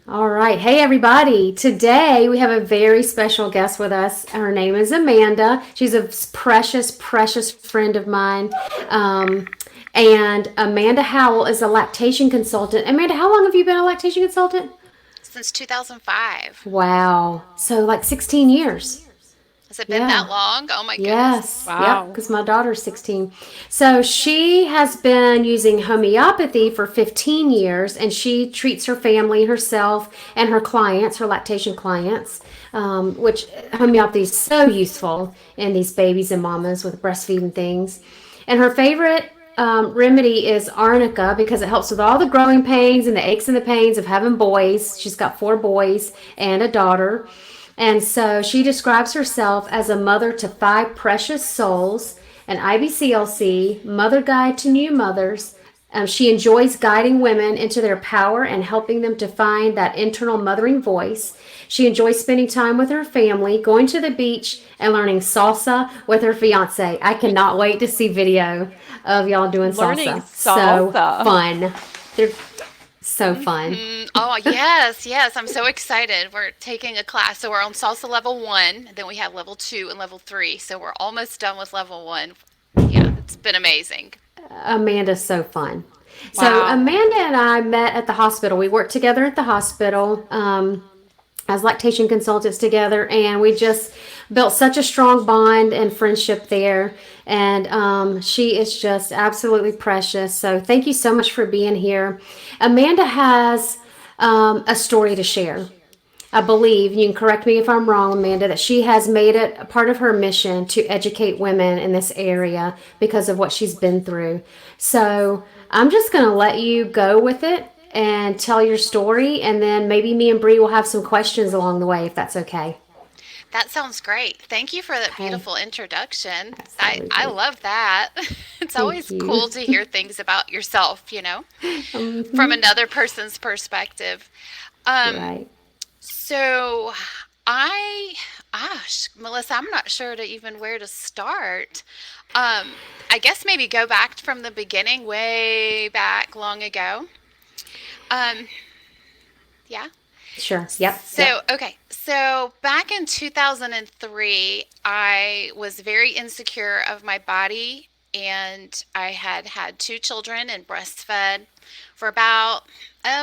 All right. Hey, everybody. Today we have a very special guest with us. Her name is Amanda. She's a precious, precious friend of mine. Um, and Amanda Howell is a lactation consultant. Amanda, how long have you been a lactation consultant? Since 2005. Wow. So, like 16 years. Has it been that Yeah. long? Oh my goodness. Yes. Yep. Wow. Because my daughter's 16. So she has been using homeopathy for 15 years and she treats her family, herself, and her clients, her lactation clients, which homeopathy is so useful in these babies and mamas with breastfeeding things. And her favorite remedy is arnica because it helps with all the growing pains and the aches and the pains of having boys. She's got 4 boys and a daughter. And so she describes herself as a mother to 5 precious souls, an IBCLC, mother guide to new mothers. She enjoys guiding women into their power and helping them to find that internal mothering voice. She enjoys spending time with her family, going to the beach, and learning salsa with her fiance. I cannot wait to see video of y'all doing Learning salsa. So salsa. fun. They're so fun. Oh, yes, yes. I'm so excited. We're taking a class. So we're on salsa level one, then we have level two and level three. So we're almost done with level one. Yeah, it's been amazing. Amanda's so fun. So Wow. Amanda and I met at the hospital. We worked together at the hospital as lactation consultants together, and we just built such a strong bond and friendship there. And she is just absolutely precious. So thank you so much for being here. Amanda has a story to share. I believe, you can correct me if I'm wrong, Amanda, that she has made it a part of her mission to educate women in this area because of what she's been through. So I'm just going to let you go with it and tell your story, and then maybe me and Bree will have some questions along the way, if that's okay. That sounds great. Thank you for that Okay, beautiful introduction. I absolutely. love that. It's Thank always cool you. to hear things about yourself, from Mhm. another person's perspective. Um, Right. So I, Melissa, I'm not sure to even where to start. I guess maybe go back from the beginning, way back long ago. Um, yeah. Sure. Yep. So, Yep. okay. So back in 2003, I was very insecure of my body, and I had had 2 children and breastfed for about,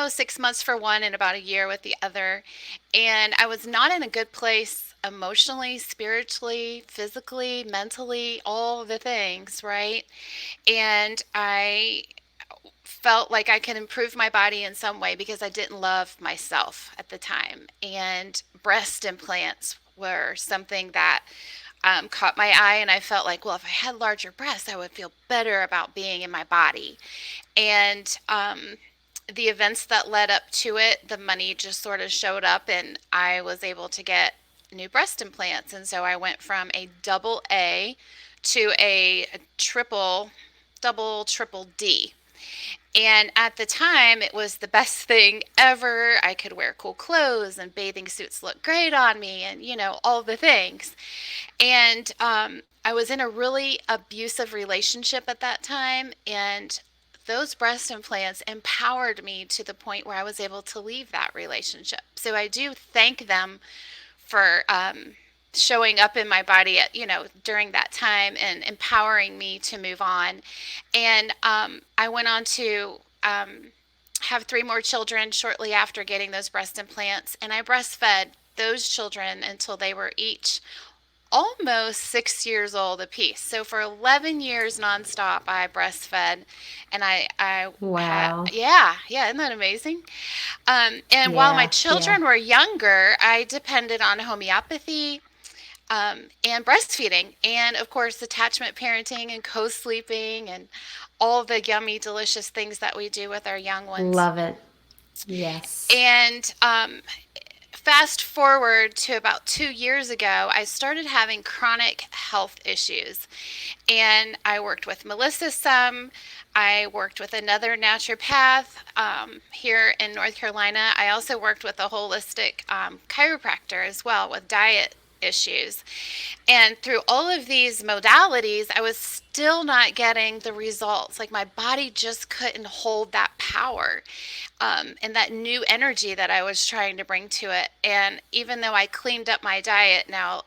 6 months for one and about a year with the other. And I was not in a good place emotionally, spiritually, physically, mentally, all the things, right? And I felt like I could improve my body in some way because I didn't love myself at the time. And breast implants were something that caught my eye, and I felt like, well, if I had larger breasts, I would feel better about being in my body. And the events that led up to it, the money just sort of showed up, and I was able to get new breast implants. And so I went from a double A to a triple, double, triple D. And at the time, it was the best thing ever. I could wear cool clothes and bathing suits looked great on me, and, all the things. And I was in a really abusive relationship at that time. And those breast implants empowered me to the point where I was able to leave that relationship. So I do thank them for showing up in my body at during that time and empowering me to move on. And I went on to have 3 more children shortly after getting those breast implants, and I breastfed those children until they were each almost 6 years old apiece. So for 11 years nonstop, I breastfed, and I had, Wow. yeah, isn't that amazing? And while my Yeah. Yeah. children were younger, I depended on homeopathy, and breastfeeding, and of course, attachment parenting and co sleeping and all the yummy, delicious things that we do with our young ones. Love it. Yes. And fast forward to about 2 years ago, I started having chronic health issues. And I worked with Melissa some. I worked with another naturopath here in North Carolina. I also worked with a holistic chiropractor as well with diet issues. And through all of these modalities, I was still not getting the results. Like my body just couldn't hold that power and that new energy that I was trying to bring to it. And even though I cleaned up my diet now,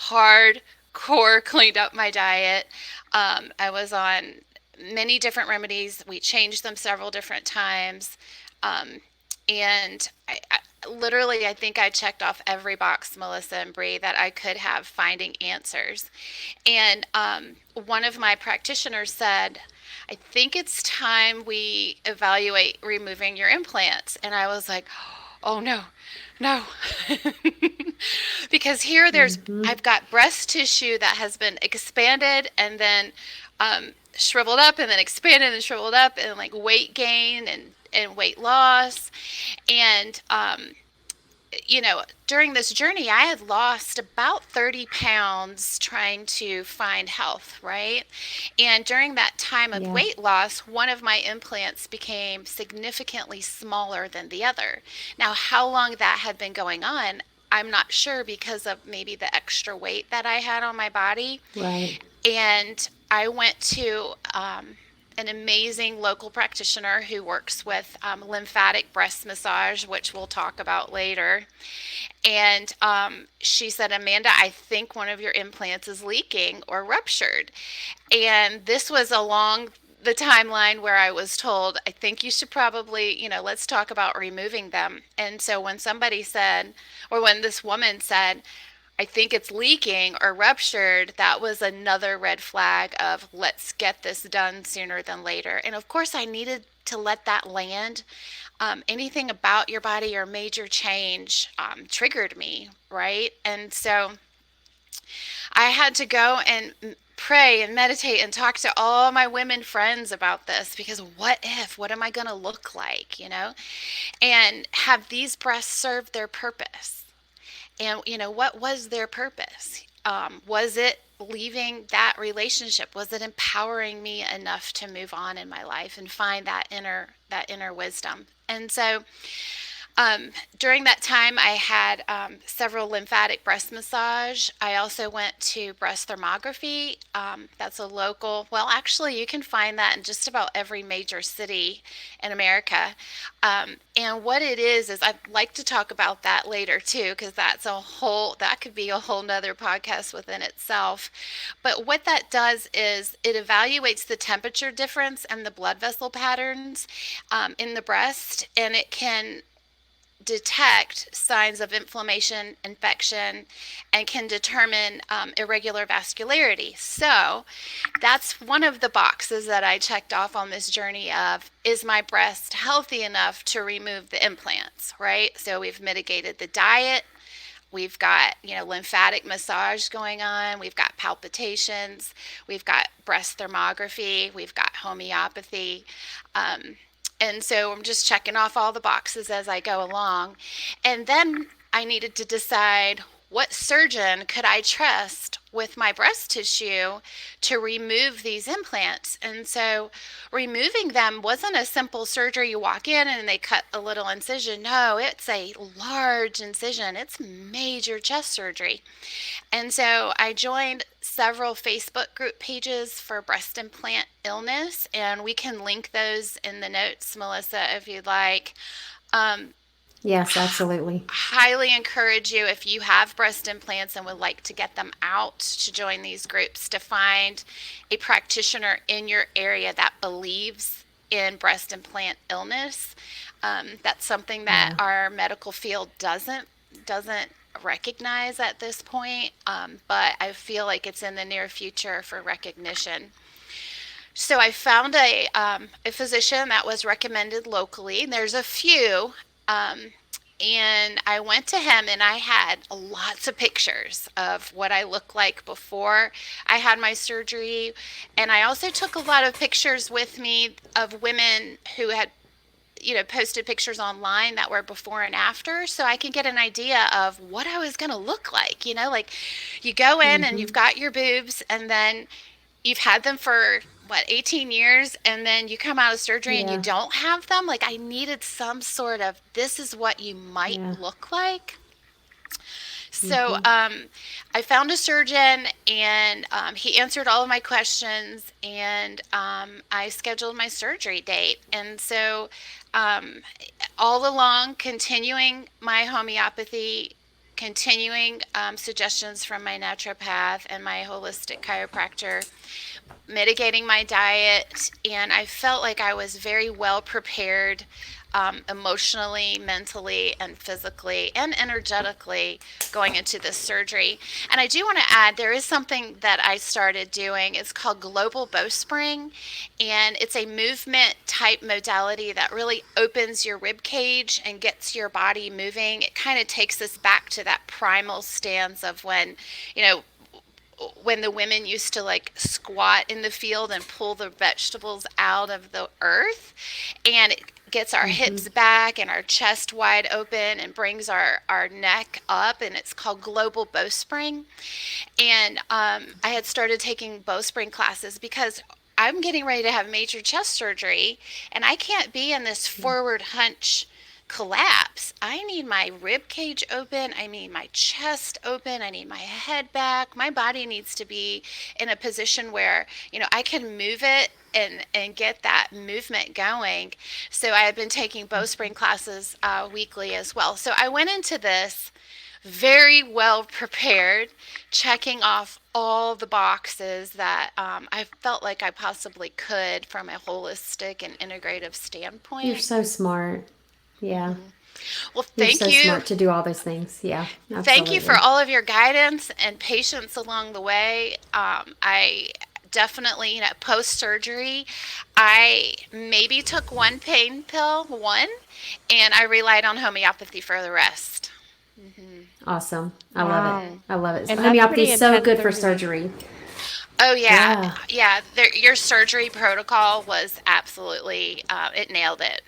hardcore cleaned up my diet, I was on many different remedies. We changed them several different times. Um, and literally, I think I checked off every box, Melissa and Bree, that I could have finding answers. And one of my practitioners said, I think it's time we evaluate removing your implants. And I was like, oh no, no. Because here Mm-hmm. I've got breast tissue that has been expanded and then shriveled up and then expanded and shriveled up and like weight gain and weight loss. And during this journey, I had lost about 30 pounds trying to find health, right? And during that time of Yeah. weight loss, one of my implants became significantly smaller than the other. Now, how long that had been going on, I'm not sure because of maybe the extra weight that I had on my body. Right. And I went to an amazing local practitioner who works with lymphatic breast massage, which we'll talk about later. And she said, Amanda, I think one of your implants is leaking or ruptured. And this was along the timeline where I was told, I think you should probably, let's talk about removing them. And so when somebody said, or when this woman said, I think it's leaking or ruptured, that was another red flag of let's get this done sooner than later. And of course, I needed to let that land. Anything about your body or major change triggered me, right? And so I had to go and pray and meditate and talk to all my women friends about this because what if? What am I going to look like, And have these breasts serve their purpose? And, what was their purpose? Was it leaving that relationship? Was it empowering me enough to move on in my life and find that inner wisdom? And so during that time, I had several lymphatic breast massage. I also went to breast thermography. That's a local, well, actually, you can find that in just about every major city in America. And what it is I'd like to talk about that later too, because that could be a whole nother podcast within itself. But what that does is it evaluates the temperature difference and the blood vessel patterns in the breast, and it can detect signs of inflammation, infection, and can determine irregular vascularity. So that's one of the boxes that I checked off on this journey of, is my breast healthy enough to remove the implants, right? So we've mitigated the diet. We've got, lymphatic massage going on. We've got palpitations. We've got breast thermography. We've got homeopathy. And so I'm just checking off all the boxes as I go along. And then I needed to decide what surgeon could I trust with my breast tissue to remove these implants. And so removing them wasn't a simple surgery. You walk in and they cut a little incision. No, it's a large incision. It's major chest surgery. And so I joined several Facebook group pages for breast implant illness, and we can link those in the notes, Melissa, if you'd like. Um, Yes, absolutely. Highly encourage you, if you have breast implants and would like to get them out, to join these groups, to find a practitioner in your area that believes in breast implant illness. That's something that Yeah. our medical field doesn't recognize at this point, but I feel like it's in the near future for recognition. So I found a physician that was recommended locally. There's a few. Um, and I went to him and I had lots of pictures of what I looked like before I had my surgery. And I also took a lot of pictures with me of women who had posted pictures online that were before and after, so I could get an idea of what I was going to look like. Like you go in and Mm-hmm. you've got your boobs, and then you've had them for what, 18 years, and then you come out of surgery and you Yeah. don't have them. Like I needed some sort of, this is what you might Yeah. look like. So I found a surgeon, and he answered all of my questions, and I scheduled my surgery date. And so um, all along, continuing my homeopathy, continuing suggestions from my naturopath and my holistic chiropractor, mitigating my diet, and I felt like I was very well prepared emotionally, mentally, and physically, and energetically going into this surgery. And I do want to add, there is something that I started doing. It's called global bowspring, and it's a movement type modality that really opens your rib cage and gets your body moving. It kind of takes us back to that primal stance of you know, when the women used to like squat in the field and pull the vegetables out of the earth, and it gets our hips back and our chest wide open and brings our neck up, and it's called global bowspring. And I had started taking bowspring classes because I'm getting ready to have major chest surgery, and I can't be in this forward hunch collapse. I need my rib cage open. I need my chest open. I need my head back. My body needs to be in a position where, I can move it and get that movement going. So I had been taking bowspring classes weekly as well. So I went into this very well prepared, checking off all the boxes that I felt like I possibly could from a holistic and integrative You're standpoint. so smart. Yeah. Well, You're so smart to do all those things. Yeah, thank you for absolutely. all of your guidance and patience along the way. I definitely, post surgery, I maybe took one pain pill, and I relied on homeopathy for the rest. Awesome. I love it. Wow. I love it. And that's Homeopathy pretty is so intense good for surgery. surgery. Oh yeah, Yeah. yeah. Your surgery protocol was absolutely it nailed it.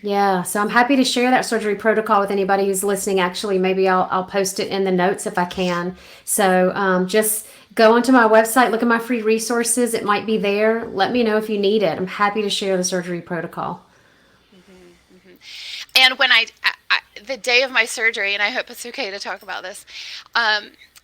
Yeah. So I'm happy to share that surgery protocol with anybody who's listening. Actually, maybe I'll post it in the notes if I can. So just go onto my website, look at my free resources. It might be there. Let me know if you need it. I'm happy to share the surgery protocol. And when the day of my surgery, and I hope it's okay to talk about this,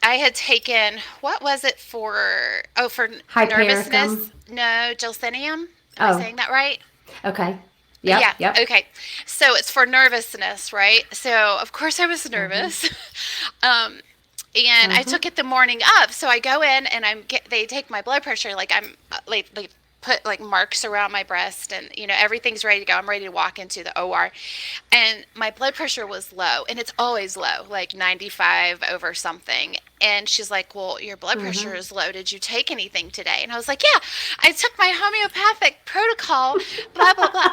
I had taken, what was it for? Oh, for Hypericum. nervousness. No, Gelsinium. Am I Oh, saying that right? okay. Yeah, Yep. Yep. okay. So it's for nervousness, right? So of course I was nervous. um, and Uh I huh. took it the morning of. So I go in and they take my blood pressure, like I'm like put like marks around my breast, and everything's ready to go. I'm ready to walk into the OR. And my blood pressure was low, and it's always low, like 95 over something. And she's like, "Well, your blood Uh pressure huh. is low. Did you take anything today?" And I was like, "Yeah, I took my homeopathic protocol, blah blah blah."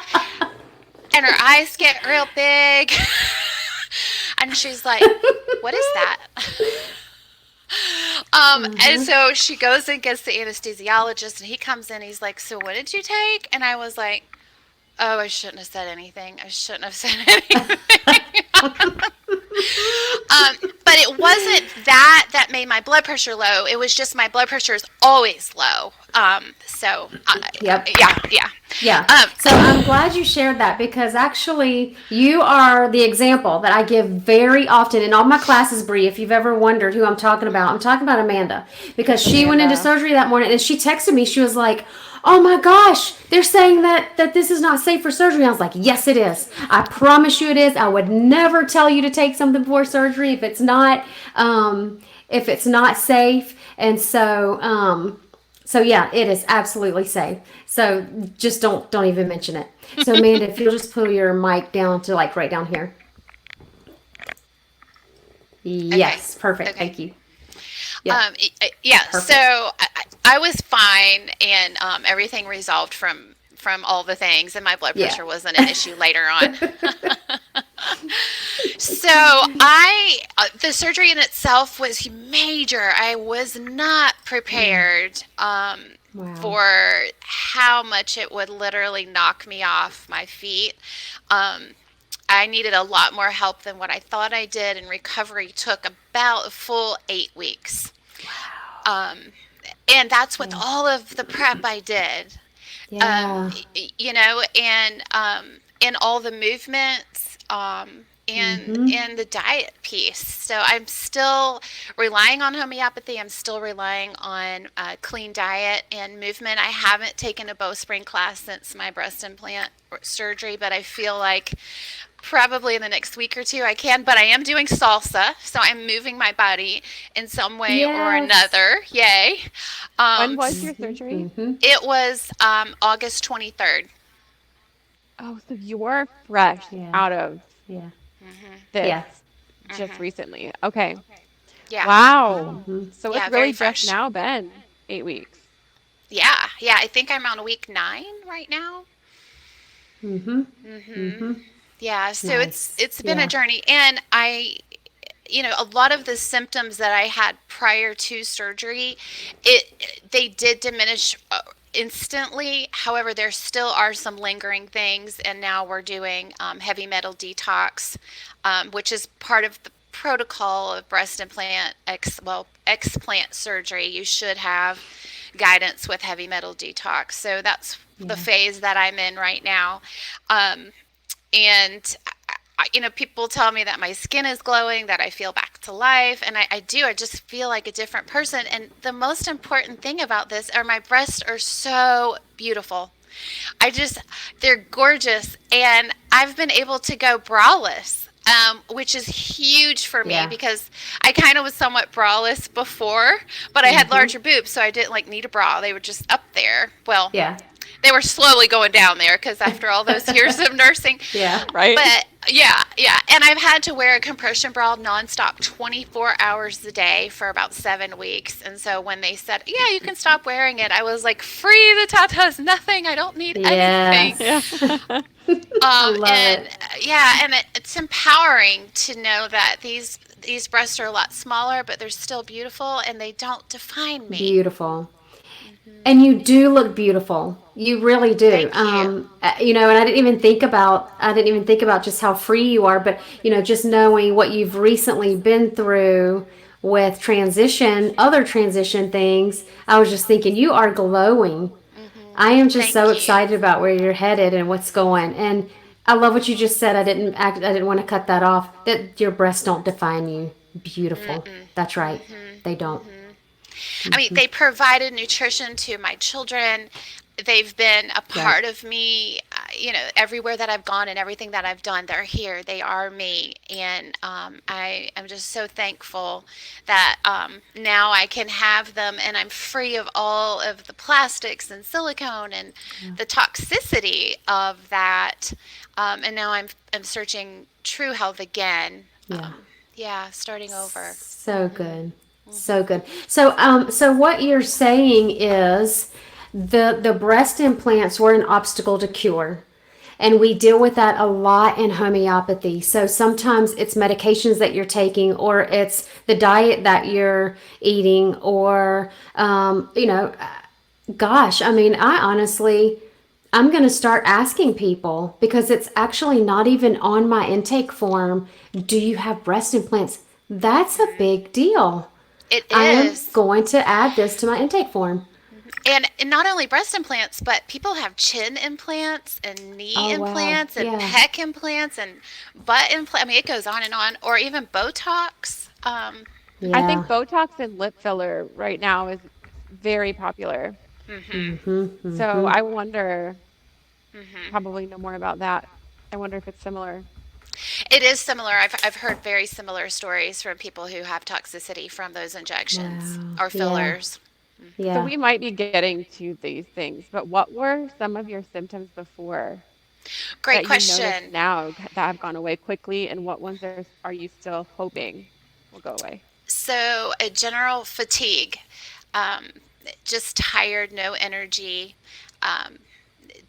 And her eyes get real big. And she's like, "What is that?" And so she goes and gets the anesthesiologist, and he comes in. He's like, "So what did you take?" And I was like, "Oh, I shouldn't have said anything. I shouldn't have said anything." But it wasn't that made my blood pressure low. It was just my blood pressure is always low. Yep. Yeah, yeah. Yeah. Um, So I'm glad you shared that because actually you are the example that I give very often in all my classes, Bree. If you've ever wondered who I'm talking about Amanda because she went into Amanda. surgery that morning and she texted me. She was like, "Oh my gosh, they're saying that this is not safe for surgery." I was like, "Yes, it is. I promise you it is. I would never tell you to take something before surgery if it's not safe." And so yeah, it is absolutely safe. So just don't even mention it. So Amanda, if you'll just pull your mic down to like right down here. okay, Yes, perfect. okay. Thank you. Yep, Yeah. So perfect. I was fine, and everything resolved from all the things, and my blood Yeah. pressure wasn't an issue later on. So the surgery in itself was major. I was not prepared Wow. for how much it would literally knock me off my feet. Um, I needed a lot more help than what I thought I did, and recovery took about a full 8 weeks. Um, and that's with Yeah. all of the prep I did. Yeah. And in all the movements, and the diet piece. So I'm still relying on homeopathy. I'm still relying on clean diet and movement. I haven't taken a bowspring class since my breast implant surgery, but I feel like probably in the next week or two I can. But I am doing salsa, so I'm moving my body in some way or Yes. another. Yay! When Um, was your surgery? it was August 23rd. Oh, so you're fresh Yeah. out of Yeah. this Yeah. just recently. Okay. Yeah, Wow. So it's yeah, very really just fresh. now been 8 weeks. Yeah, yeah. I think I'm on week 9 right now. Mm-hmm. Mm-hmm. Yeah, so it's Nice. it's been a Yeah. journey, and a lot of the symptoms that I had prior to surgery, it they did diminish instantly. However, there still are some lingering things, and now we're doing heavy metal detox, which is part of the protocol of breast implant explant surgery. You should have guidance with heavy metal detox. So that's the Yeah. phase that I'm in right now. Um, and people tell me that my skin is glowing, that I feel back to life, and I do. I just feel like a different person. And the most important thing about this are my breasts are so beautiful. I just, they're gorgeous, and I've been able to go braless. Which is huge for me Yeah. because I kind of was somewhat braless before, but I had Mm-hmm. larger boobs, so I didn't like need a bra. They were just up there. Well, Yeah. they were slowly going down there because after all those years of nursing. Yeah. Right? But yeah, yeah. And I've had to wear a compression bra nonstop 24 hours a day for about 7 weeks. And so when they said, yeah, you can stop wearing it, I was like, free the tatas, nothing. I don't need anything. Yeah. Yes. I love And it. yeah, and it's empowering to know that these breasts are a lot smaller, but they're still beautiful and they don't define me. Beautiful. And you do look beautiful. You really do. Thank you. And I didn't even think about just how free you are, but just knowing what you've recently been through with transition, other transition things, I was just thinking you are glowing. I am just so Thank you. excited about where you're headed and what's going. And I love what you just said. I didn't want to cut that off. That your breasts don't define you. Beautiful. That's right. They don't. I mean, they provided nutrition to my children. They've been a Right. part of me, everywhere that I've gone and everything that I've done. They're here. They are me. And I am just so thankful that now I can have them and I'm free of all of the plastics and silicone and the toxicity of that. And now I'm searching true health again. Yeah. Yeah, starting over. So good. So good. So what you're saying is the breast implants were an obstacle to cure. And we deal with that a lot in homeopathy. So sometimes it's medications that you're taking, or it's the diet that you're eating, or, gosh, I mean, I'm going to start asking people because it's actually not even on my intake form. Do you have breast implants? That's a big deal. It I am is. going to add this to my intake form. And not only breast implants, but people have chin implants and knee Oh, wow. implants and Yeah. pec implants and butt implants. I mean, it goes on and on. Or even Botox. I think Yeah. Botox and lip filler right now is very popular. Mm-hmm. So Mm-hmm. I wonder, probably know more about that. I wonder if it's similar. It is similar. I've heard very similar stories from people who have toxicity from those injections Wow. or Yeah. fillers. So Yeah. we might be getting to these things, but what were some of your symptoms before Great that you notice question. now that have gone away quickly, and what ones are you still hoping will go away? So, a general fatigue, um, just tired, no energy, um,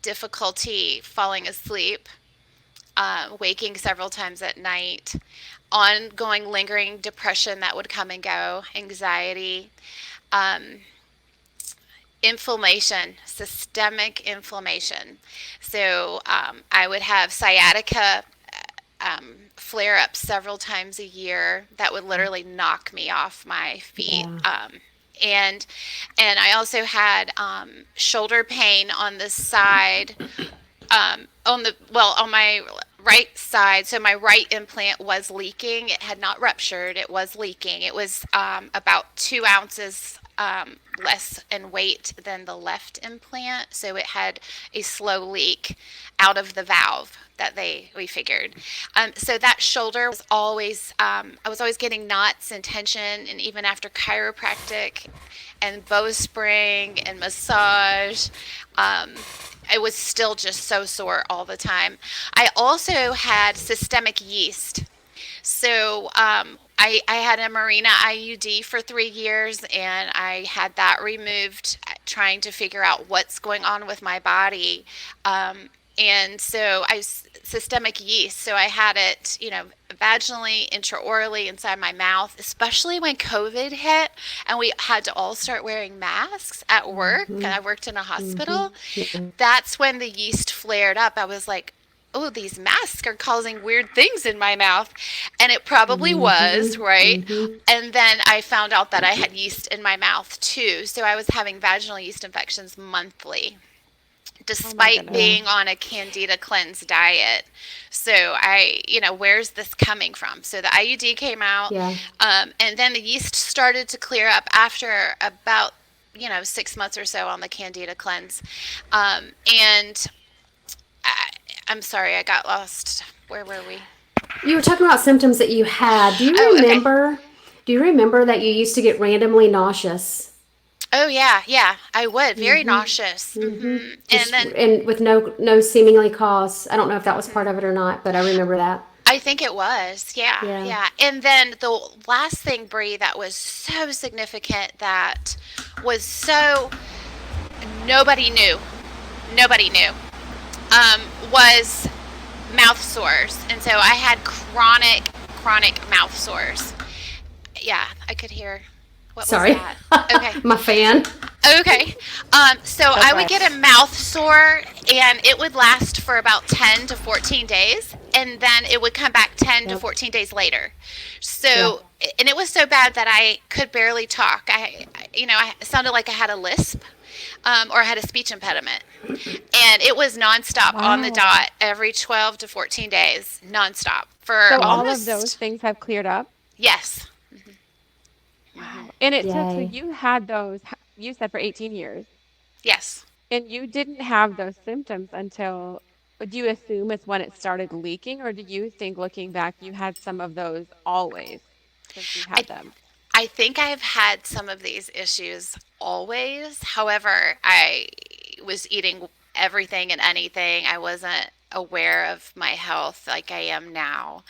difficulty falling asleep, waking several times at night, ongoing lingering depression that would come and go, anxiety, um, inflammation, systemic inflammation. So I would have sciatica flare up several times a year that would literally knock me off my feet. Yeah. And and I also had shoulder pain on the side, on my right side. So my right implant was leaking. It had not ruptured. It was leaking. It was about 2 ounces less in weight than the left implant. So it had a slow leak out of the valve that we figured. So that shoulder was always I was always getting knots and tension, and even after chiropractic and bowspring and massage. Um, it was still just so sore all the time. I also had systemic yeast. So I had a Marina IUD for 3 years, and I had that removed, trying to figure out what's going on with my body. And so systemic yeast. So I had it, vaginally, intraorally, inside my mouth, especially when COVID hit and we had to all start wearing masks at work. And Mm-hmm. I worked in a Mm-hmm. hospital. Yeah. That's when the yeast flared up. I was like, oh, these masks are causing weird things in my mouth. And it probably was, Mm-hmm. right? Mm-hmm. And then I found out that I had yeast in my mouth too. So I was having vaginal yeast infections monthly, Oh my despite goodness. Yeah. being on a candida cleanse diet. So where's this coming from? So the IUD came out, Yeah. and then the yeast started to clear up after about 6 months or so on the candida cleanse. And I, I'm sorry, I got lost. Where were we? You were talking about symptoms that you had. Do you Oh, okay. remember? Do you remember that you used to get randomly nauseous? Oh yeah, yeah, I would. Very Mm-hmm. nauseous. Mm-hmm. And Just then and with no seemingly cause. I don't know if that was part mhm. of it or not, but I remember that. I think it was. Yeah, Yeah. yeah. And then the last thing, Bree, that was so significant, that was so nobody knew, nobody knew, was mouth sores. And so I had chronic mouth sores. Yeah, I could hear. What was Sorry. that? Okay. My fan. Okay. So That's I would right. get a mouth sore, and it would last for about 10 to 14 days, and then it would come back 10 to Yep. 14 days later. Yeah. So, and it was so bad that I could barely talk. I sounded like I had a lisp, or I had a speech impediment. And it was nonstop on the Wow. dot every 12 to 14 days, nonstop for So all of those almost, things have cleared up? yes. Wow. And it said, so Yay. you had those, you said for 18 years, Yes. and you didn't have those symptoms until, do you assume it's when it started leaking, or do you think looking back you had some of those always since you I had them? I think I've had some of these issues always. However, I was eating everything and anything. I wasn't aware of my health like I am now.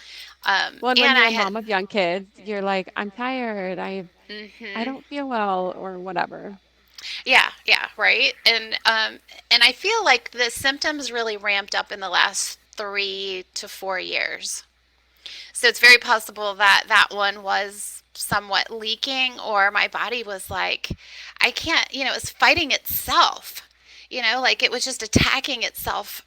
Well, and when And you're I a had, mom of young kids, you're like, I'm tired, I hmm don't feel well, or whatever. yeah, yeah, right. And I feel like the symptoms really ramped up in the last 3 to 4 years. So it's very possible that that one was somewhat leaking, or my body was like, I can't, it was fighting itself. Like it was just attacking itself,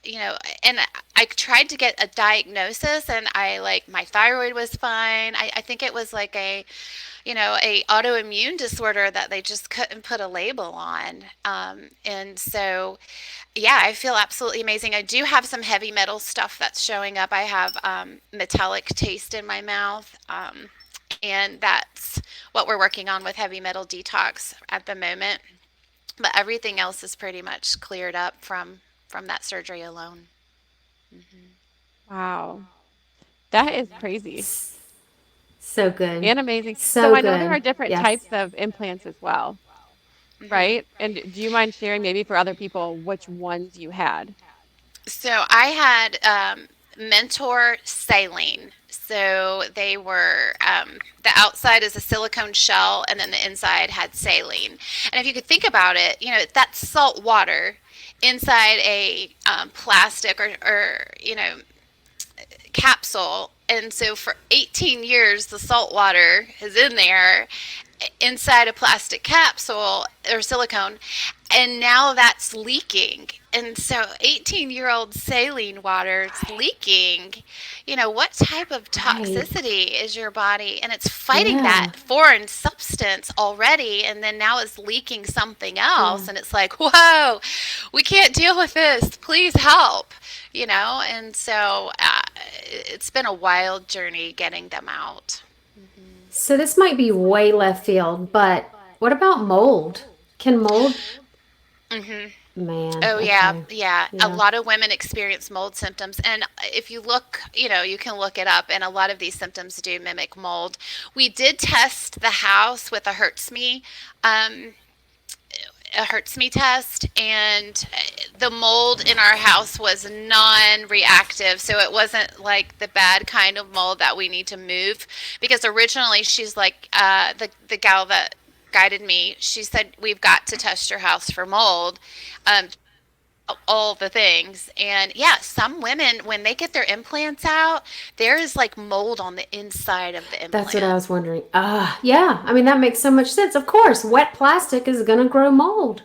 and I tried to get a diagnosis, and my thyroid was fine. I think it was like a autoimmune disorder that they just couldn't put a label on. And so, yeah, I feel absolutely amazing. I do have some heavy metal stuff that's showing up. I have metallic taste in my mouth. And that's what we're working on with heavy metal detox at the moment. But everything else is pretty much cleared up from that surgery alone. Wow. That is crazy So good. and amazing. So So I know there are good. different Yes. types of implants as well, right? And do you mind sharing maybe for other people which ones you had? So I had Mentor saline. So they were, the outside is a silicone shell, and then the inside had saline. And if you could think about it, that's salt water inside a plastic or capsule. And so for 18 years, the salt water is in there inside a plastic capsule or silicone, and now that's leaking. And so 18-year-old saline water is leaking. What type of Right. toxicity is your body? And it's fighting that Yeah. foreign substance already, and then now it's leaking something Yeah. else. And it's like, whoa, we can't deal with this. Please help. And so it's been a wild journey getting them out. So this might be way left field, but what about mold? Can mold? Hmm. Man, Oh yeah, okay. yeah. A Yeah. lot of women experience mold symptoms, and if you look, you can look it up, and a lot of these symptoms do mimic mold. We did test the house with um, a hurts me test, and the mold in our house was non-reactive, so it wasn't like the bad kind of mold that we need to move. Because originally, she's like, the gal that guided me, she said, we've got to test your house for mold. Um, all the things. And yeah, some women, when they get their implants out, there is like mold on the inside of the That's what I implant. was wondering. Yeah. I mean, that makes so much sense. Of course, wet plastic is going to grow mold.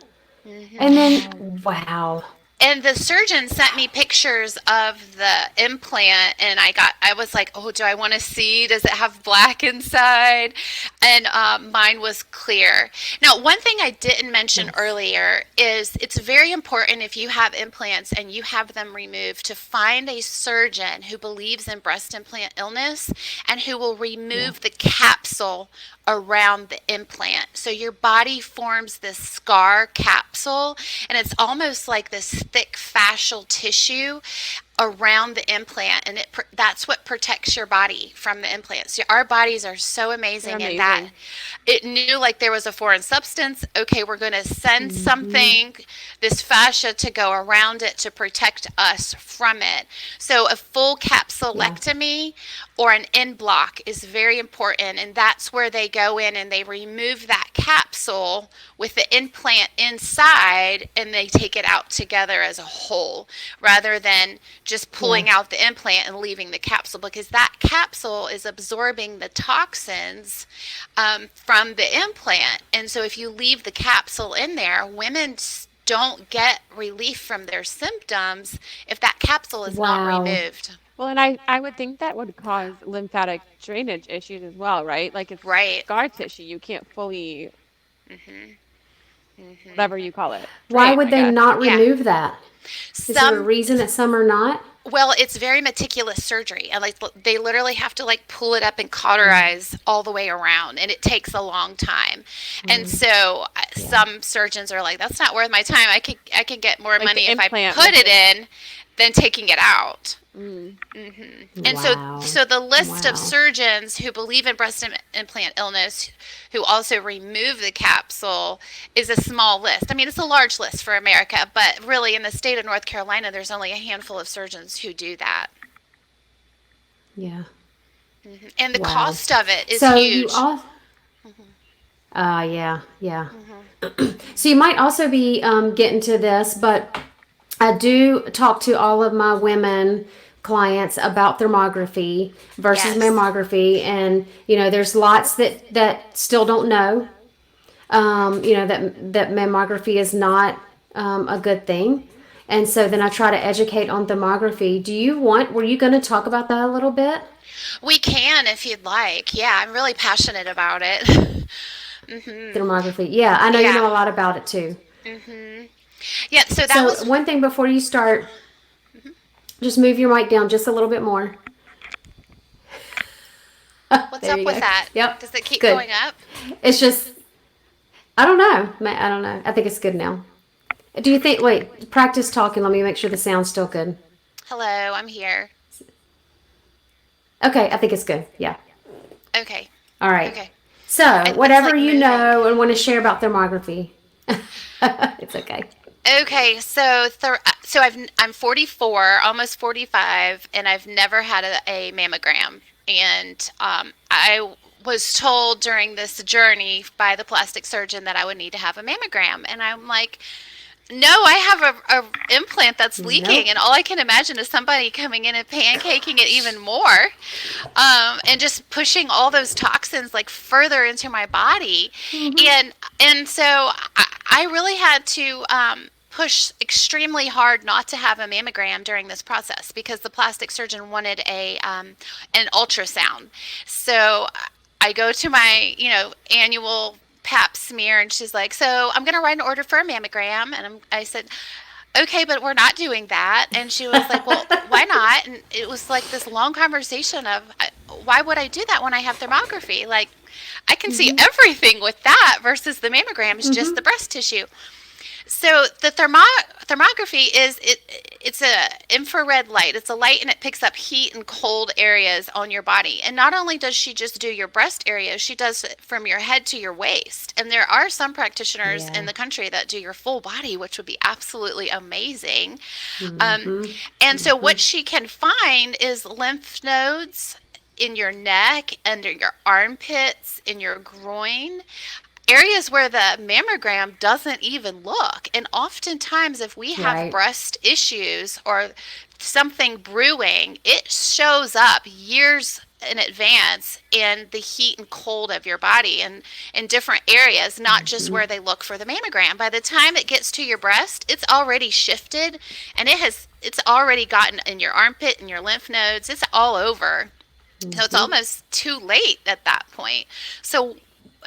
And then, Wow. wow. And the surgeon sent me pictures of the implant, and I was like, oh, do I want to see, does it have black inside? And mine was clear. Now, one thing I didn't mention Nice. earlier is it's very important, if you have implants and you have them removed, to find a surgeon who believes in breast implant illness and who will Yeah. remove the capsule around the implant. So your body forms this scar capsule, and it's almost like this thick fascial tissue around the implant, and that's what protects your body from the implants. So our bodies are so They're amazing in that amazing. it knew like there was a foreign substance. Okay, we're going to send Hmm. something, this fascia, to go around it to protect us from it. So a full Yeah. capsulectomy or an end block is very important, and that's where they go in and they remove that capsule with the implant inside, and they take it out together as a whole, rather than just Yeah. pulling out the implant and leaving the capsule, because that capsule is absorbing the toxins from the implant. And so if you leave the capsule in there, women don't get relief from their symptoms if that capsule is not Wow. removed. Well, and I would think that would cause lymphatic drainage issues as well, right? Like it's Right. scar tissue. You can't fully, Hmm. Hmm. whatever you call it, Why drain, would I they guess. not Yeah. remove that? Is there a Some reason that some are not? Well, it's very meticulous surgery, and like they literally have to like pull it up and Mm. cauterize all the way around, and it takes a long time. And Mm. so Yeah. some surgeons are like, "That's not worth my time. I can get more Like money the if I implant put would it just, in than taking it out." mm, And so, Wow. so the list of Wow. surgeons who believe in breast implant illness, who also remove the capsule, is a small list. I mean, it's a large list for America, but really in the state of North Carolina, there's only a handful of surgeons who do that. Yeah. And the Wow. cost of it is So you huge. all, yeah, yeah. So you might also be getting to this, but I do talk to all of my women clients about thermography versus Yes. mammography, and there's lots that still don't know. That mammography is not a good thing, and so then I try to educate on thermography. Were you going to talk about that a little bit? We can if you'd like. Yeah, I'm really passionate about it. Hmm. Thermography. Yeah, I know you Yeah. know a lot about it too. Hmm. Yeah, so that So was. one thing before you start, just move your mic down just a little bit more. What's There up you with go. that? Yep. Does it keep Good. going up? It's just I don't know. I don't know. I think it's good now. Do you think? Wait, practice talking. Let me make sure the sound's still good. Hello, I'm here. Okay, I think it's good. Yeah. Okay. All right. Okay. So, It's whatever like you moving. know and want to share about thermography, it's okay. Okay, I'm 44, almost 45, and I've never had a mammogram. And I was told during this journey by the plastic surgeon that I would need to have a mammogram, and I'm like, no, I have a implant that's leaking, Nope. and all I can imagine is somebody coming in and pancaking it even more, and just pushing all those toxins like further into my body, Mm-hmm. and so I really had to push extremely hard not to have a mammogram during this process, because the plastic surgeon wanted a an ultrasound. So I go to my annual pap smear, and she's like, so I'm going to write an order for a mammogram. And I said, okay, but we're not doing that. And she was like, well, why not? And it was like this long conversation of, why would I do that when I have thermography? Like, I can see Mm-hmm. everything with that versus the mammogram is just Mm-hmm. the breast tissue. So the thermography is it's a infrared light. It's a light and it picks up heat and cold areas on your body. And not only does she just do your breast area, she does it from your head to your waist. And there are some practitioners in Yeah. the country that do your full body, which would be absolutely amazing. Um, Mm-hmm. and so Mm-hmm. what she can find is lymph nodes in your neck, under your armpits, in your groin, areas where the mammogram doesn't even look. And oftentimes, if we have Right. breast issues or something brewing, it shows up years in advance in the heat and cold of your body and in different areas, not just Mm-hmm. where they look for the mammogram. By the time it gets to your breast, it's already shifted and it's already gotten in your armpit and your lymph nodes. It's all over. So it's Mm-hmm. almost too late at that point. So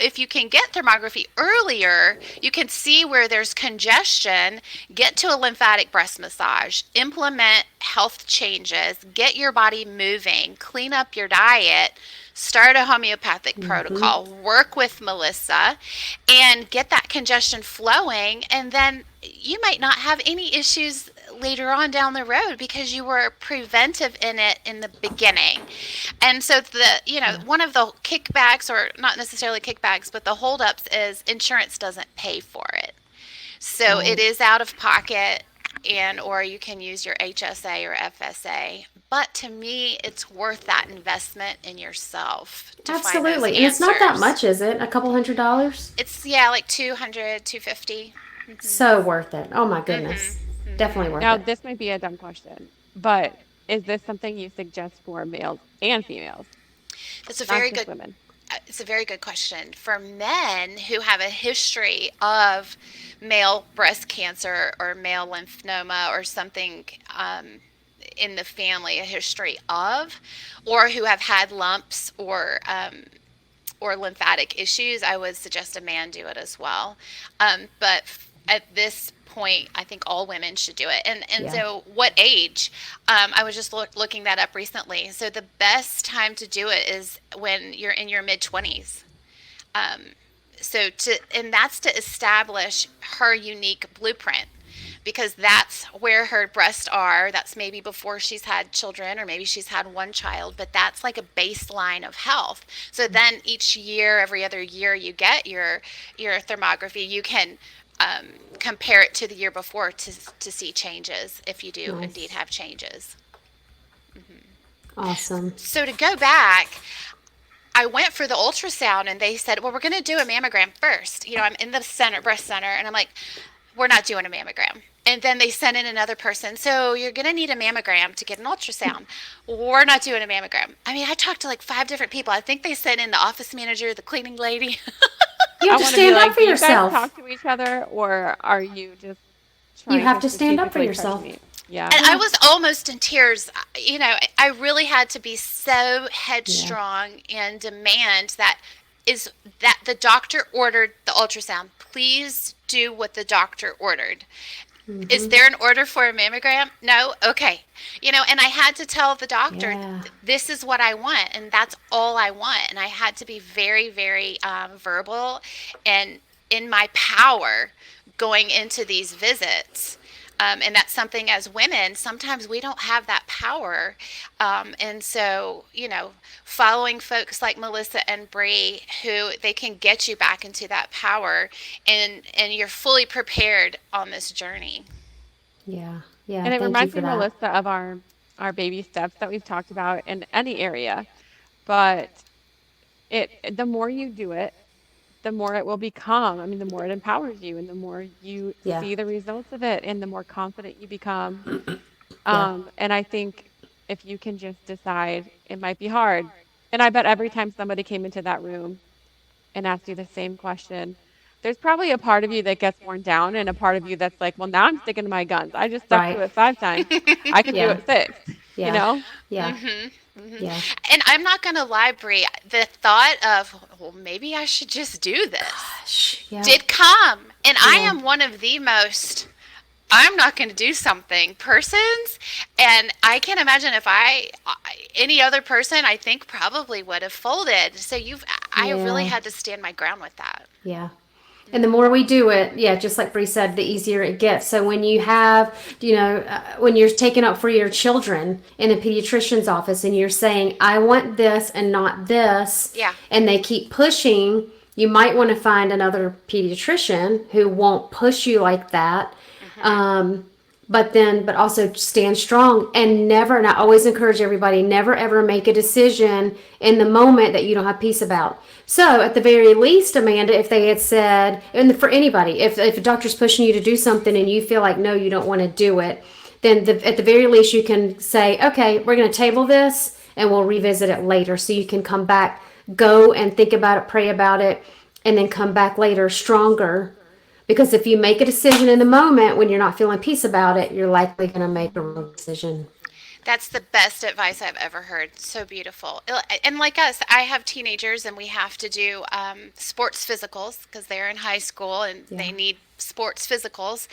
if you can get thermography earlier, you can see where there's congestion, get to a lymphatic breast massage, implement health changes, get your body moving, clean up your diet, start a homeopathic Mm-hmm. protocol, work with Melissa, and get that congestion flowing. And then you might not have any issues later on down the road because you were preventive in it in the beginning. And so Yeah. one of the kickbacks, or not necessarily kickbacks, but the holdups is insurance doesn't pay for it. So it Right. is out of pocket, and or you can use your HSA or FSA. But to me, it's worth that investment in yourself to find those Absolutely. And it's not that answers. much, is it? A couple $100? It's, yeah, like 200, 250. So worth it. Oh my Mhm. goodness. Definitely Mhm. worth Now, it. this might be a dumb question, but is this something you suggest for males and females, That's a not very just good women? it's a very good question. For men who have a history of male breast cancer or male lymphoma or something in the family, a history of, or who have had lumps or lymphatic issues, I would suggest a man do it as well. But at this point, I think all women should do it. And Yeah. so, what age? I was just looking that up recently. So the best time to do it is when you're in your mid 20s. Um, and that's to establish her unique blueprint because that's where her breasts are. That's maybe before she's had children or maybe she's had one child, but that's like a baseline of health. So then each year, every other year you get your thermography, you can um, compare it to the year before to see changes if you do indeed Nice. have changes. Awesome. So to go back, I went for the ultrasound and they said, well, we're going to do a mammogram first. I'm in the breast center, and I'm like, we're not doing a mammogram. And then they sent in another person. So you're going to need a mammogram to get an ultrasound. We're not doing a mammogram. I mean, I talked to like 5 different people. I think they sent in the office manager, the cleaning lady. You have I to want to be stand up like, for do you guys yourself. talk to each other, or are you just You trying have to to stand up for strategically push yourself. me? Yeah. And I Yeah. was almost in tears. I really had to be so Yeah. headstrong and demand is that the doctor ordered the ultrasound. Please do what the doctor ordered. Is Mm-hmm. there an order for a mammogram? No? Okay. And I had to tell the doctor, Yeah. this is what I want, and that's all I want. And I had to be very, very verbal and in my power going into these visits. And that's something as women, sometimes we don't have that power. And so, following folks like Melissa and Bree, who they can get you back into that power and you're fully prepared on this journey. Yeah. Yeah. And it Thank you reminds me, for that. Melissa, of our baby steps that we've talked about in any area. But the more you do it, the more it will become. I mean, the more it empowers you and the more you Yeah. see the results of it and the more confident you become. Yeah. And I think if you can just decide, it might be hard. And I bet every time somebody came into that room and asked you the same question, there's probably a part of you that gets worn down and a part of you that's like, well, now I'm sticking to my guns. I just stuck to Right. it 5 times. I can do Yeah. it six, you Yeah. know? Yeah. Hmm. Yeah. And I'm not going to lie, Brie, the thought of, well, maybe I should just do this Yeah. did come. And I Yeah. am one of the most I'm not going to do something. Persons, and I can't imagine if any other person, I think probably would have folded. So I really Yeah. had to stand my ground with that. Yeah. And the more we do it, yeah, just like Bree said, the easier it gets. So when you have, when you're taking up for your children in a pediatrician's office and you're saying, I want this and not this, Yeah. and they keep pushing, you might want to find another pediatrician who won't push you like that. Hmm. Um, but also stand strong and never, and I always encourage everybody, never ever make a decision in the moment that you don't have peace about. So at the very least, Amanda, if they had said, and for anybody, if a doctor's pushing you to do something and you feel like, no, you don't want to do it, then at the very least you can say, okay, we're going to table this and we'll revisit it later. So you can come back, go and think about it, pray about it, and then come back later stronger, because if you make a decision in the moment when you're not feeling peace about it, you're likely going to make a wrong decision. That's the best advice I've ever heard. So beautiful. And like us, I have teenagers and we have to do sports physicals because they're in high school and Yeah. they need sports physicals.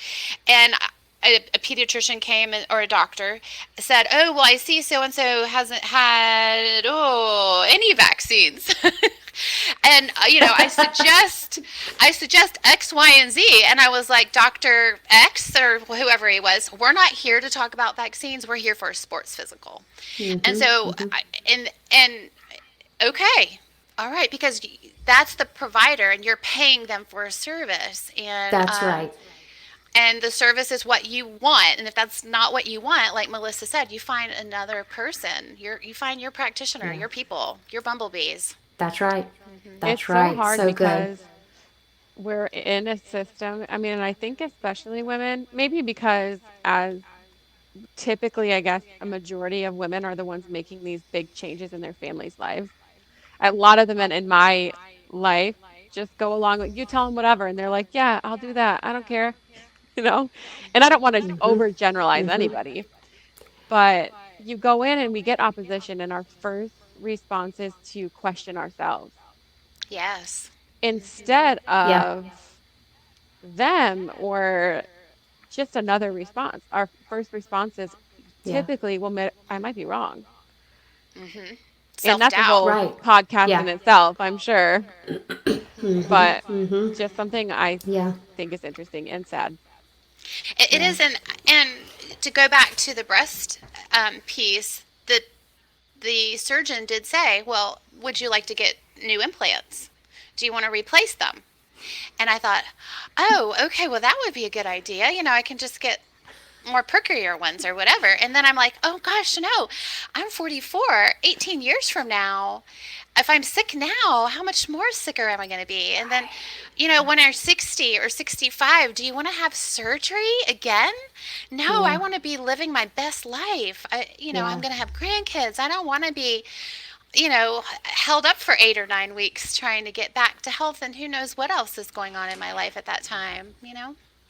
And a pediatrician came or a doctor said, "Oh, well, I see so and so hasn't had any vaccines." And I suggest X, Y, and Z, and I was like, Doctor X or whoever he was, we're not here to talk about vaccines. We're here for a sports physical. And Mm-hmm, so, mm-hmm. and okay, all right, because that's the provider, and you're paying them for a service, That's right. and the service is what you want. And if that's not what you want, like Melissa said, you find another person. You find your practitioner, Yeah. your people, your bumblebees. That's right. It's That's so right. hard So good. because we're in a system. I mean, and I think especially women, maybe because as typically, I guess, a majority of women are the ones making these big changes in their families' lives. A lot of the men in my life just go along with you tell them whatever, and they're like, "Yeah, I'll do that. I don't care," you know. And I don't want to Mm-hmm, overgeneralize mm-hmm. anybody, but you go in and we get opposition, and our first response is to question ourselves Yes. instead Yeah. of them or just another response. Our first response is Yeah. typically, well, I might be wrong. Hmm. And Self that's a doubt. whole Right. podcast Yeah. in itself, I'm sure. Mm-hmm, But mm-hmm. just something I Yeah. think is interesting and sad. It Yeah. is, and to go back to the breast piece, the surgeon did say, "Well, would you like to get new implants? Do you want to replace them?" And I thought, "Oh, okay. Well, that would be a good idea. I can just get more perkier ones or whatever." And then I'm like, "Oh gosh, no. I'm 44. 18 years from now, if I'm sick now, how much more sicker am I going to be?" And then, when I'm 60 or 65, do you want to have surgery again? No, I Yeah. want to be living my best life. I'm Yeah. going to have grandkids. I don't want to be, held up for 8 or 9 weeks trying to get back to health, and who knows what else is going on in my life at that time.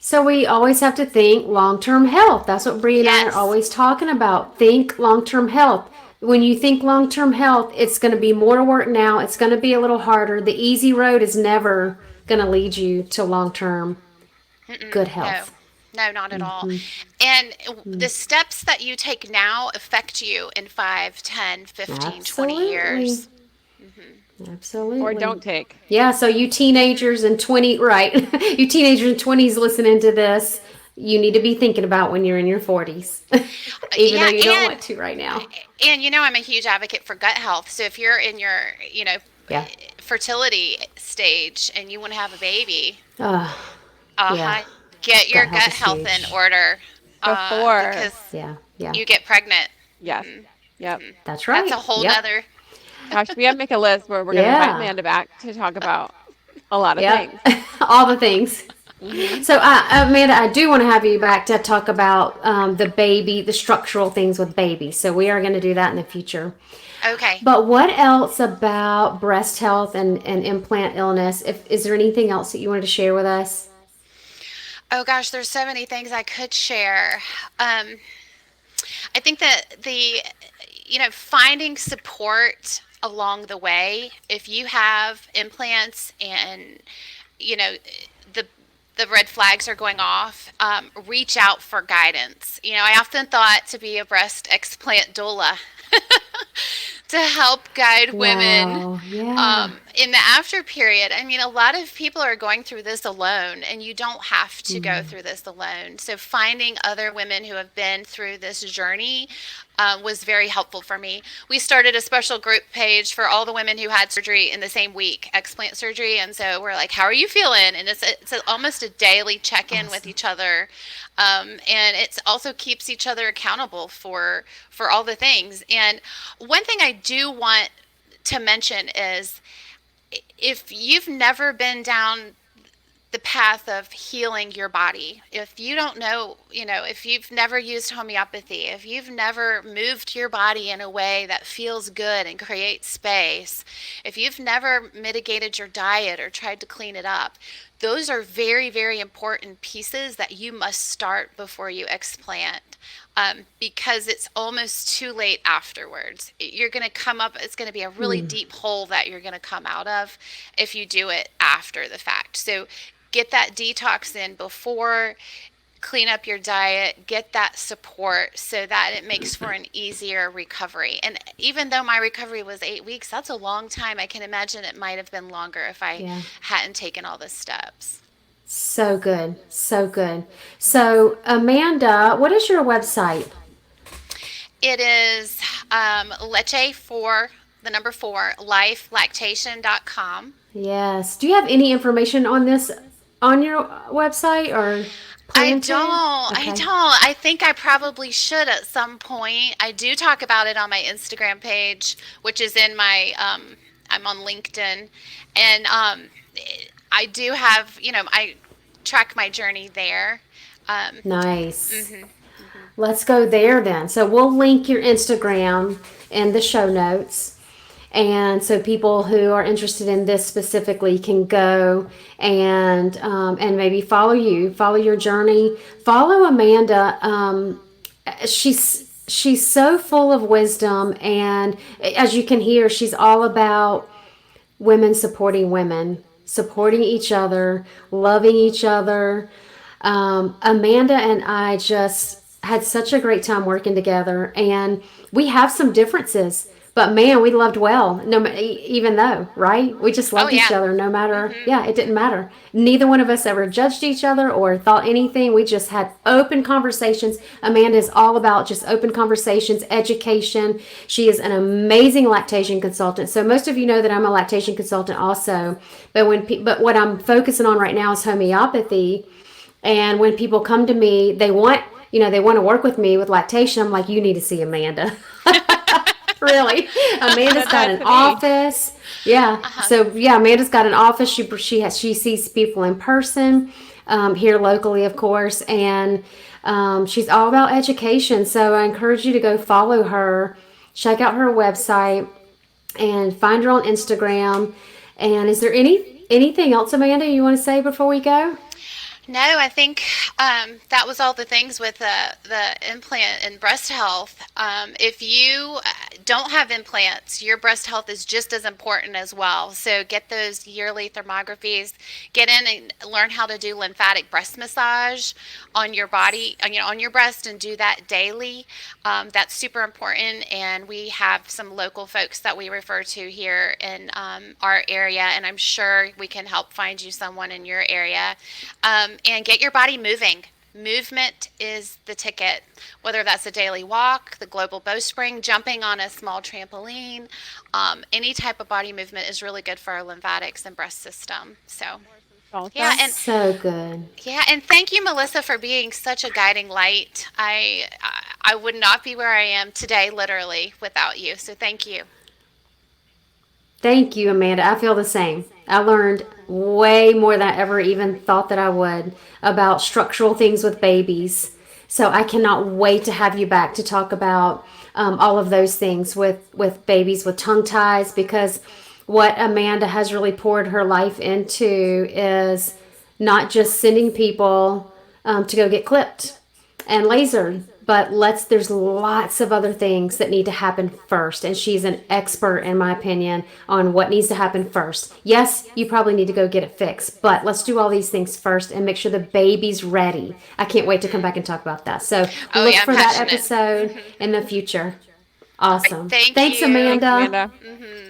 So we always have to think long-term health. That's what Bree and I are Yes. always talking about. Think long-term health. When you think long-term health, it's going to be more work now. It's going to be a little harder. The easy road is never going to lead you to long-term Mm-mm, good no, health. no, not at all. Mm-hmm. And the steps that you take now affect you in 5, 10, 15, 20 Absolutely. years. Or Absolutely. don't take. Yeah, so you teenagers and 20, right? You teenagers and 20s listening to this, you need to be thinking about when you're in your 40s, even though Yeah, you don't want to right now. and I'm a huge advocate for gut health. So if you're in your, Yeah. fertility stage and you want to have a baby, Uh, yeah. uh-huh, get your Gut health gut is health in huge. order, Before, because Yeah. Yeah. you get pregnant. yes. Yep. That's That's a right. whole Yep. nother. Gosh, we have to make a list where we're going to invite Yeah. Amanda back to talk about a lot of Yep. things. All the things. Hmm. So, Amanda, I do want to have you back to talk about the baby, the structural things with babies. So, we are going to do that in the future. Okay. But what else about breast health and implant illness? Is there anything else that you wanted to share with us? Oh gosh, there's so many things I could share. Um, I think that finding support along the way, if you have implants and, you know, the the red flags are going off, reach out for guidance. I often thought to be a breast explant doula to help guide women Wow. Yeah. in the after period. I mean, a lot of people are going through this alone, and you don't have to go through this alone. So, finding other women who have been through this journey was very helpful for me. We started a special group page for all the women who had surgery in the same week, explant surgery. And so we're like, how are you feeling? And almost a daily check in with Awesome. each other. And it also keeps each other accountable for all the things. And one thing I do want to mention is if you've never been down the path of healing your body. If you don't know, if you've never used homeopathy, if you've never moved your body in a way that feels good and creates space, if you've never mitigated your diet or tried to clean it up, those are very, very important pieces that you must start before you explant. Because it's almost too late afterwards. You're going to come up, it's going to be a really deep hole that you're going to come out of if you do it after the fact. So get that detox in before, clean up your diet, get that support so that it makes for an easier recovery. And even though my recovery was 8 weeks, that's a long time. I can imagine it might have been longer if I Yeah. hadn't taken all the steps. So good. So good. So, Amanda, what is your website? It is leche for the number four, lifelactation.com. Yes. Do you have any information on this on your website or I plan don't. to? I Okay. don't. I think I probably should at some point. I do talk about it on my Instagram page, which is in my I'm on LinkedIn, and I do have, I track my journey there. Um Nice. mhm. Mhm. Let's go there then. So we'll link your Instagram in the show notes. And so people who are interested in this specifically can go and maybe follow you, follow your journey, follow Amanda. She's so full of wisdom, and as you can hear, she's all about women, supporting each other, loving each other. Amanda and I just had such a great time working together, and we have some differences, but man, we loved well. No, even though, right? We just Oh loved each yeah. other. No matter, Mhm. yeah, it didn't matter. Neither one of us ever judged each other or thought anything. We just had open conversations. Amanda is all about just open conversations, education. She is an amazing lactation consultant. So most of you know that I'm a lactation consultant also, but but what I'm focusing on right now is homeopathy. And when people come to me, they want to work with me with lactation. I'm like, you need to see Amanda. Really, You Amanda's said got that an to me. office. Yeah, Uh-huh. so yeah, Amanda's got an office. She sees people in person, here locally, of course, and she's all about education. So I encourage you to go follow her, check out her website, and find her on Instagram. And is there anything else, Amanda, you want to say before we go? No, I think that was all the things with the implant and breast health. If you don't have implants, your breast health is just as important as well. So get those yearly thermographies. Get in and learn how to do lymphatic breast massage on your body, on your breast, and do that daily. That's super important. And we have some local folks that we refer to here in our area, and I'm sure we can help find you someone in your area. And get your body moving. Movement is the ticket, whether that's a daily walk, the global bowstring, jumping on a small trampoline. Any type of body movement is really good for our lymphatics and breast system. So, Or some yeah, salsa. and So good. yeah, and thank you, Melissa, for being such a guiding light. I would not be where I am today, literally, without you. So thank you. Thank you, Amanda. I feel the same. I learned way more than I ever even thought that I would about structural things with babies. So I cannot wait to have you back to talk about all of those things with babies with tongue ties, because what Amanda has really poured her life into is not just sending people to go get clipped. and laser. But there's lots of other things that need to happen first. And she's an expert, in my opinion, on what needs to happen first. Yes, you probably need to go get it fixed, but let's do all these things first and make sure the baby's ready. I can't wait to come back and talk about that. So Oh look yeah, I'm for that passionate. episode in the future. All right, Awesome. thank Thanks, you. Thanks, Amanda. Amanda.